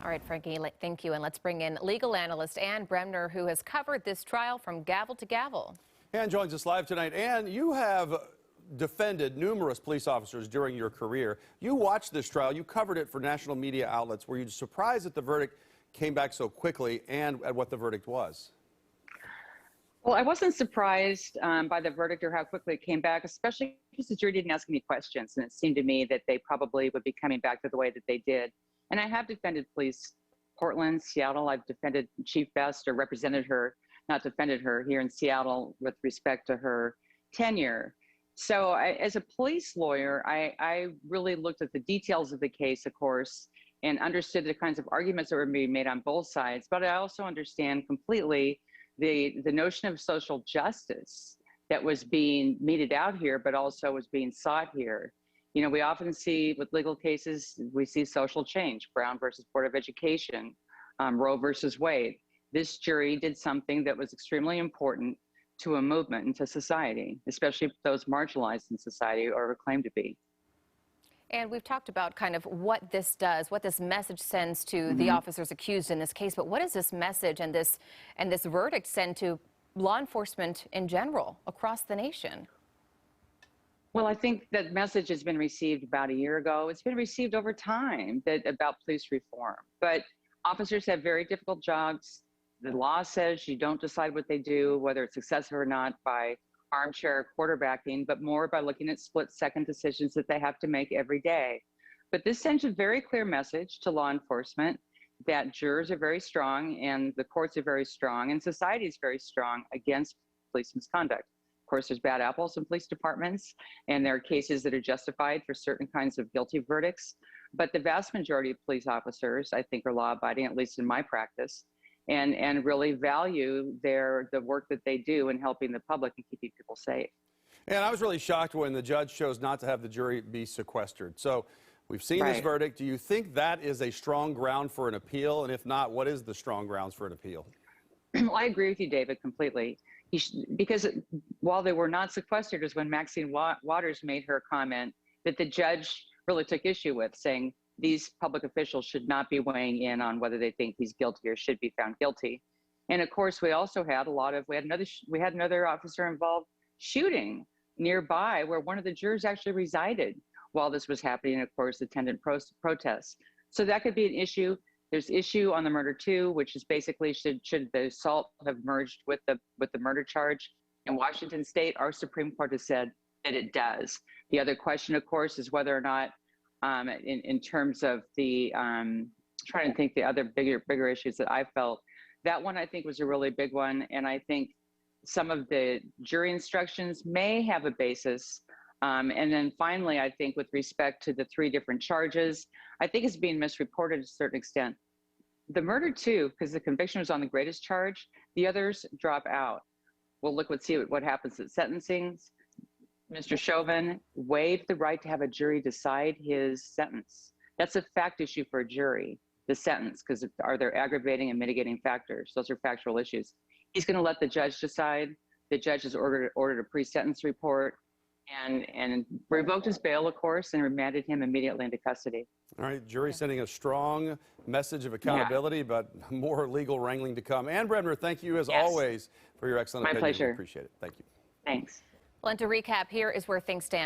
All right, Frankie, thank you. And let's bring in legal analyst Anne Bremner, who has covered this trial from gavel to gavel. Anne joins us live tonight. Anne, you have defended numerous police officers during your career. You watched this trial. You covered it for national media outlets. Were you surprised that the verdict came back so quickly and at what the verdict was? Well, I wasn't surprised by the verdict or how quickly it came back, especially because the jury didn't ask any questions. And it seemed to me that they probably would be coming back to the way that they did. And I have defended police, Portland, Seattle. I've defended Chief Best, or represented her, not defended her, here in Seattle with respect to her tenure. So as a police lawyer, I really looked at the details of the case, of course, and understood the kinds of arguments that were being made on both sides. But I also understand completely the notion of social justice that was being meted out here, but also was being sought here. You know, we often see with legal cases, we see social change, Brown versus Board of Education, Roe versus Wade. This jury did something that was extremely important to a movement and to society, especially those marginalized in society or claimed to be. And we've talked about kind of what this does, what this message sends to the officers accused in this case, but what does this message and this verdict send to law enforcement in general across the nation? Well, I think that message has been received about a year ago. It's been received over time about police reform, but officers have very difficult jobs. The law says you don't decide what they do, whether it's excessive or not, by armchair quarterbacking, but more by looking at split-second decisions that they have to make every day. But this sends a very clear message to law enforcement that jurors are very strong and the courts are very strong and society is very strong against police misconduct. Of course, there's bad apples in police departments, and there are cases that are justified for certain kinds of guilty verdicts. But the vast majority of police officers, I think, are law-abiding, at least in my practice, and really value the work that they do in helping the public and keeping people safe. And I was really shocked when the judge chose not to have the jury be sequestered. So we've seen this verdict. Do you think that is a strong ground for an appeal? And if not, what is the strong grounds for an appeal? Well, I agree with you, David, completely. Because while they were not sequestered is when Maxine Waters made her comment that the judge really took issue with, saying these public officials should not be weighing in on whether they think he's guilty or should be found guilty. And of course, we also had we had another officer involved shooting nearby where one of the jurors actually resided while this was happening, and of course, attended protests. So that could be an issue. There's issue on the murder too, which is basically should the assault have merged with the murder charge. In Washington State, our Supreme Court has said that it does. The other question, of course, is whether or not, in terms of the trying to think the other bigger issues that I felt, that one I think was a really big one, and I think some of the jury instructions may have a basis. And then finally, I think with respect to the 3 different charges, I think it's being misreported to a certain extent. The murder too, because the conviction was on the greatest charge, the others drop out. We'll see what happens at sentencing. Mr. Chauvin waived the right to have a jury decide his sentence. That's a fact issue for a jury, the sentence, because are there aggravating and mitigating factors? Those are factual issues. He's going to let the judge decide. The judge has ordered a pre-sentence report and revoked his bail, of course, and remanded him immediately into custody. All right, jury sending a strong message of accountability, but more legal wrangling to come. Anne Bremner, thank you as always for your excellent opinion. My pleasure. Appreciate it. Thank you. Thanks. Well, and to recap, here is where things stand.